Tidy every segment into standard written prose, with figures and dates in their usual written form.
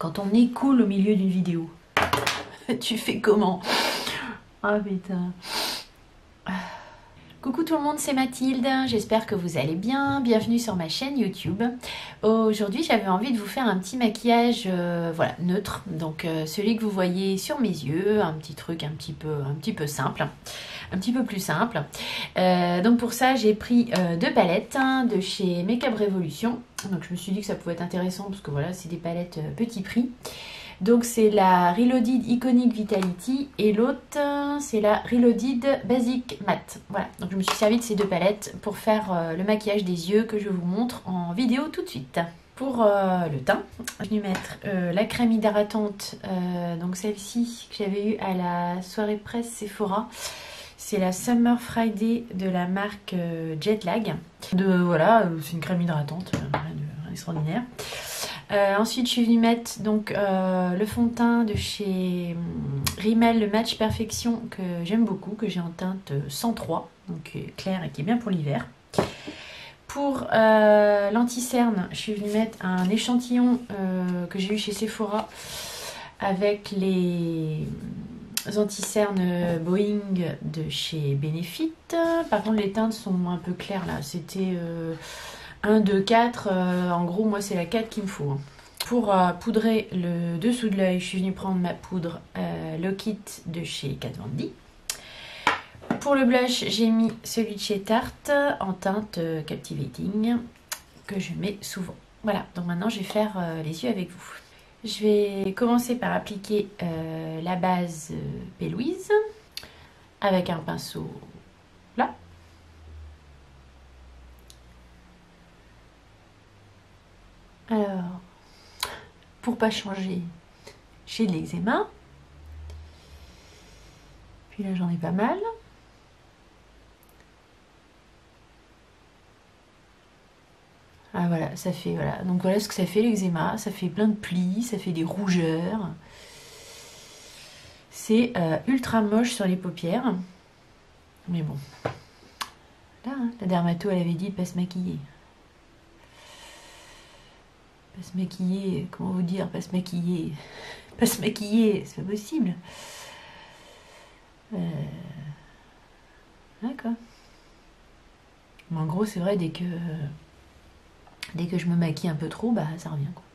Quand ton nez coule au milieu d'une vidéo, tu fais comment? Ah putain. Coucou tout le monde, c'est Mathilde, j'espère que vous allez bien, bienvenue sur ma chaîne YouTube. Aujourd'hui j'avais envie de vous faire un petit maquillage voilà, neutre, donc celui que vous voyez sur mes yeux, un petit truc un petit peu simple, un petit peu plus simple. Donc pour ça j'ai pris deux palettes de chez Make-up Revolution, donc je me suis dit que ça pouvait être intéressant parce que voilà, c'est des palettes petit prix. Donc c'est la Reloaded Iconic Vitality et l'autre c'est la Reloaded Basic Matte. Voilà, donc je me suis servi de ces deux palettes pour faire le maquillage des yeux que je vous montre en vidéo tout de suite. Pour le teint, je vais mettre la crème hydratante, donc celle-ci que j'avais eue à la soirée presse Sephora. C'est la Summer Friday de la marque Jetlag. Voilà, c'est une crème hydratante, rien d'extraordinaire. Ensuite, je suis venue mettre donc, le fond de teint de chez Rimmel, le Match Perfection, que j'aime beaucoup, que j'ai en teinte 103, donc clair et qui est bien pour l'hiver. Pour l'anti-cerne, je suis venue mettre un échantillon que j'ai eu chez Sephora avec les anti-cernes Boeing de chez Benefit. Par contre, les teintes sont un peu claires là, c'était 1, 2, 4, en gros moi c'est la 4 qu'il me faut. Pour poudrer le dessous de l'œil, je suis venue prendre ma poudre Lock It de chez Kat Von D. Pour le blush, j'ai mis celui de chez Tarte en teinte Captivating que je mets souvent. Voilà, donc maintenant je vais faire les yeux avec vous. Je vais commencer par appliquer la base P. Louise avec un pinceau là. Alors, pour pas changer, j'ai de l'eczéma. Puis là, j'en ai pas mal. Ah voilà, ça fait, voilà. Donc voilà ce que ça fait l'eczéma. Ça fait plein de plis, ça fait des rougeurs. C'est ultra moche sur les paupières. Mais bon. Là, hein, la dermato, elle avait dit de pas se maquiller. Pas se maquiller, comment vous dire, pas se maquiller, pas se maquiller, c'est pas possible. D'accord. Mais en gros, c'est vrai, dès que je me maquille un peu trop, bah ça revient quoi.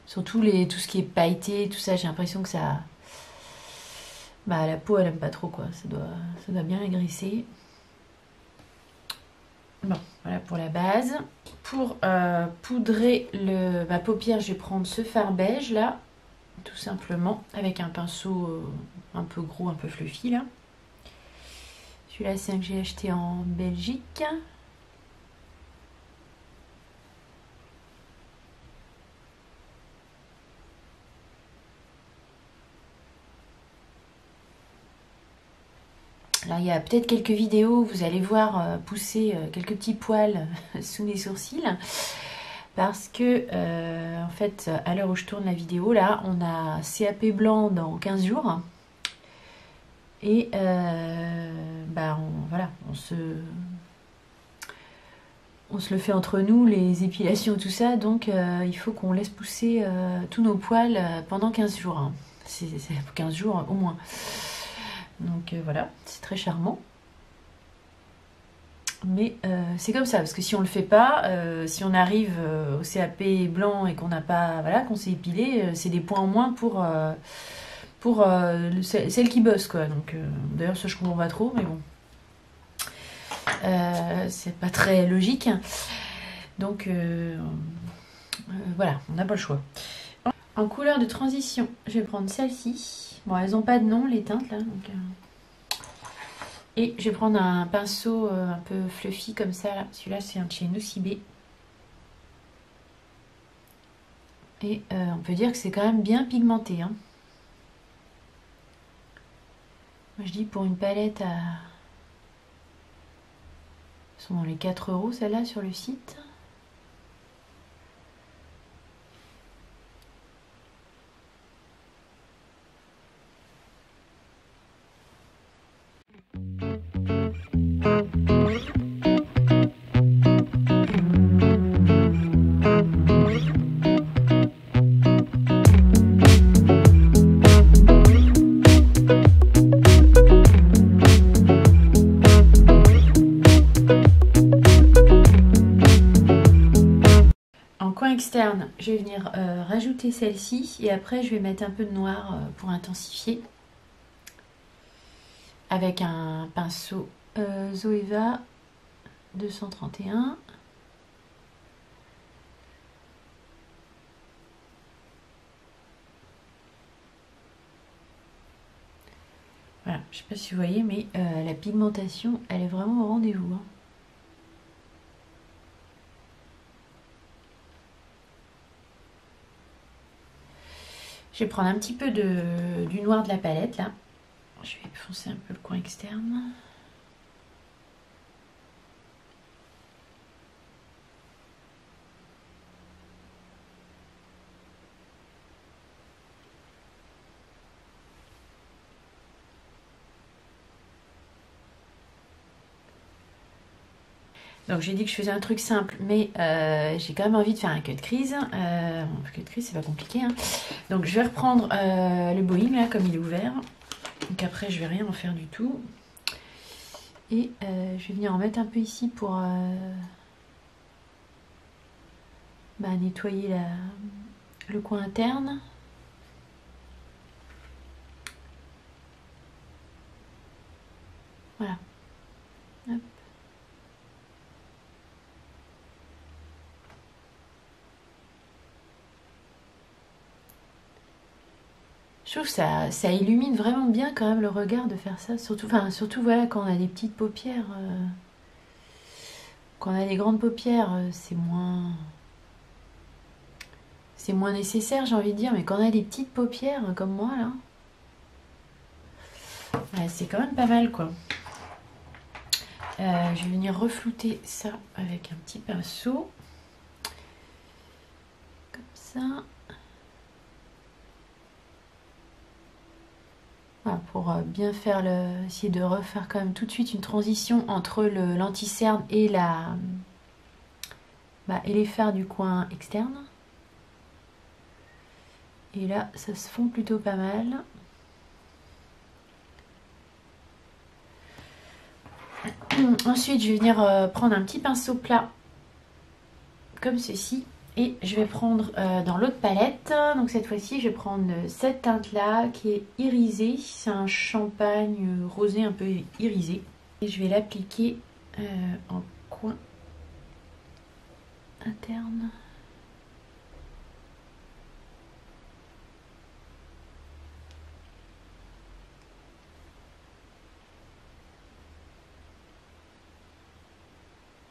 Surtout tout ce qui est pailleté, tout ça, j'ai l'impression que ça, bah la peau elle aime pas trop quoi, ça doit bien la graisser. Bon, voilà pour la base. Pour poudrer ma paupière, je vais prendre ce fard beige là, tout simplement, avec un pinceau un peu gros, un peu fluffy là. Celui-là, c'est un que j'ai acheté en Belgique. Alors il y a peut-être quelques vidéos où vous allez voir pousser quelques petits poils sous mes sourcils. Parce que, en fait, à l'heure où je tourne la vidéo, là, on a CAP blanc dans 15 jours. Et, bah, voilà, on se le fait entre nous, les épilations, tout ça. Donc, il faut qu'on laisse pousser tous nos poils pendant 15 jours. Hein. C'est 15 jours au moins. Donc, voilà, c'est très charmant. Mais c'est comme ça, parce que si on le fait pas, si on arrive au CAP blanc et qu'on n'a pas, voilà, qu'on s'est épilé, c'est des points en moins pour celle qui bosse quoi. Donc d'ailleurs ça je comprends pas trop, mais bon, c'est pas très logique. Donc voilà, on n'a pas le choix. En couleur de transition, je vais prendre celle-ci. Bon, elles n'ont pas de nom les teintes là, donc. Et je vais prendre un pinceau un peu fluffy comme ça. Celui-là, c'est un de chez Nocibé. Et on peut dire que c'est quand même bien pigmenté. Hein. Moi, je dis pour une palette à... Elles sont dans les 4 € celle-là sur le site. externe, je vais venir rajouter celle-ci et après je vais mettre un peu de noir pour intensifier avec un pinceau Zoeva 231. Voilà, je sais pas si vous voyez, mais la pigmentation, elle est vraiment au rendez-vous, hein. Je vais prendre un petit peu du noir de la palette, là. Je vais foncer un peu le coin externe. Donc j'ai dit que je faisais un truc simple, mais j'ai quand même envie de faire un cut crease. Cut crease, c'est pas compliqué, hein. Donc je vais reprendre le Boeing, là, comme il est ouvert. Donc après, je vais rien en faire du tout. Et je vais venir en mettre un peu ici pour nettoyer le coin interne. Voilà. Hop. Je trouve que ça illumine vraiment bien quand même le regard de faire ça. Surtout voilà, quand on a des petites paupières. Quand on a des grandes paupières, c'est moins nécessaire, j'ai envie de dire. Mais quand on a des petites paupières comme moi, là, ouais, c'est quand même pas mal, quoi. Je vais venir reflouter ça avec un petit pinceau. Comme ça. Voilà, pour bien faire essayer de refaire quand même tout de suite une transition entre l'anti-cerne et et les fards du coin externe. Et là, ça se fond plutôt pas mal. Ensuite, je vais venir prendre un petit pinceau plat comme ceci. Et je vais prendre dans l'autre palette, donc cette fois-ci, je vais prendre cette teinte-là qui est irisée. C'est un champagne rosé un peu irisé. Et je vais l'appliquer en coin interne.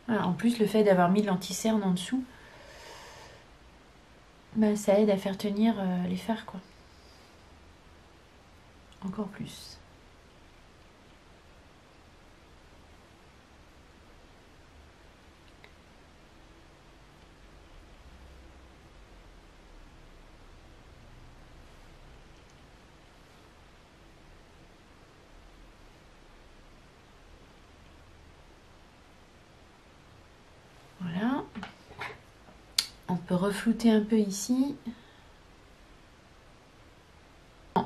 Voilà, en plus, le fait d'avoir mis de l'anti-cerne en dessous, ça aide à faire tenir les fards, quoi. Encore plus. Voilà. On peut reflouter un peu ici.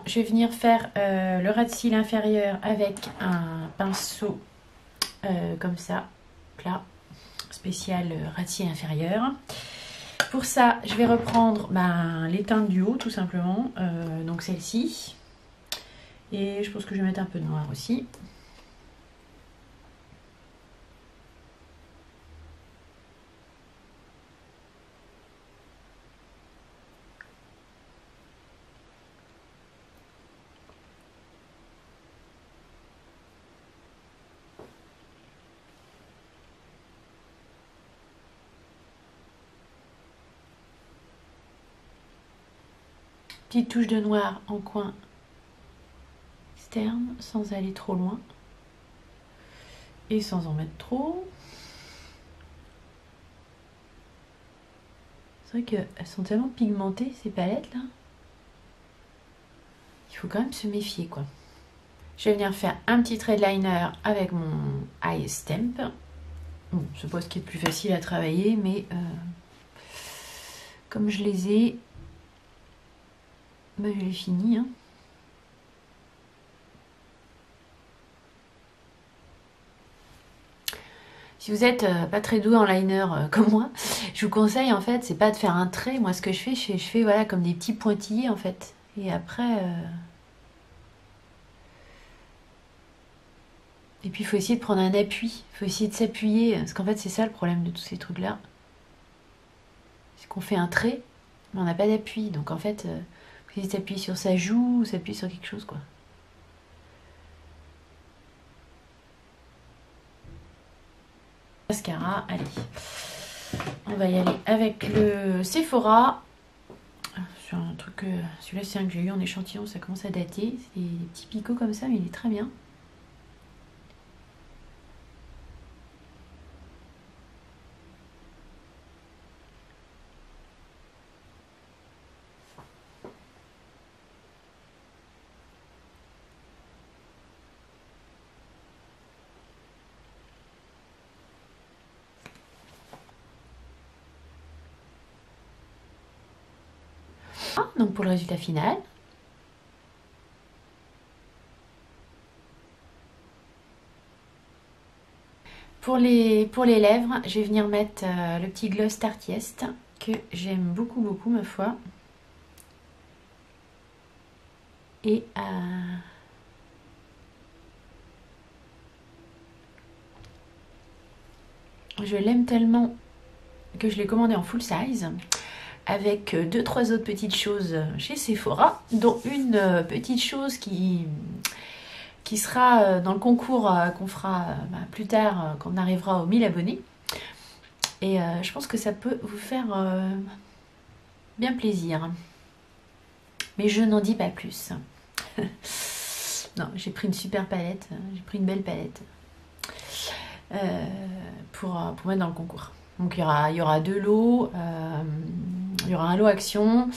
Je vais venir faire le ras de cils inférieur avec un pinceau comme ça, plat, spécial ras de cils inférieur. Pour ça, je vais reprendre les teintes du haut tout simplement, donc celle-ci. Et je pense que je vais mettre un peu de noir aussi. Petite touche de noir en coin externe sans aller trop loin et sans en mettre trop. C'est vrai qu'elles sont tellement pigmentées ces palettes là. Il faut quand même se méfier, quoi. Je vais venir faire un petit trait de liner avec mon Eye Stamp. Bon, c'est pas ce qui est le plus facile à travailler, mais comme je les ai, je l'ai fini, hein. Si vous êtes pas très doué en liner comme moi, je vous conseille en fait, c'est pas de faire un trait. Moi, ce que je fais voilà comme des petits pointillés en fait. Et après, et puis il faut essayer de prendre un appui. Il faut essayer de s'appuyer, parce qu'en fait c'est ça le problème de tous ces trucs-là. C'est qu'on fait un trait, mais on n'a pas d'appui. Donc en fait, faut essayer de s'appuyer sur sa joue, ou s'appuyer sur quelque chose quoi. Mascara, allez. On va y aller avec le Sephora. Sur un truc, celui-là c'est un que j'ai eu en échantillon, ça commence à dater. C'est des petits picots comme ça, mais il est très bien. Donc pour le résultat final. Pour les lèvres, je vais venir mettre le petit gloss Tarte Est que j'aime beaucoup, beaucoup ma foi. Et je l'aime tellement que je l'ai commandé en full size avec 2-3 autres petites choses chez Sephora, dont une petite chose qui sera dans le concours qu'on fera plus tard quand on arrivera aux 1000 abonnés. Et je pense que ça peut vous faire bien plaisir. Mais je n'en dis pas plus. Non, j'ai pris une super palette, j'ai pris une belle palette pour mettre dans le concours. Donc il y aura deux lots, il y aura un lot action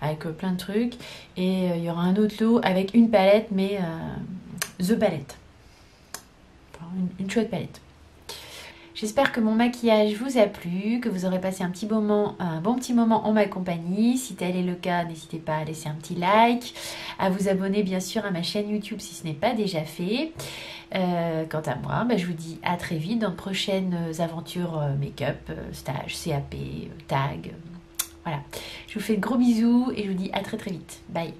avec plein de trucs et il y aura un autre lot avec une palette mais The palette. Enfin, une chouette palette. J'espère que mon maquillage vous a plu, que vous aurez passé un bon petit moment en ma compagnie. Si tel est le cas, n'hésitez pas à laisser un petit like, à vous abonner bien sûr à ma chaîne YouTube si ce n'est pas déjà fait. Quant à moi, je vous dis à très vite dans de prochaines aventures make-up, stage, CAP, tag. Voilà. Je vous fais de gros bisous et je vous dis à très très vite. Bye.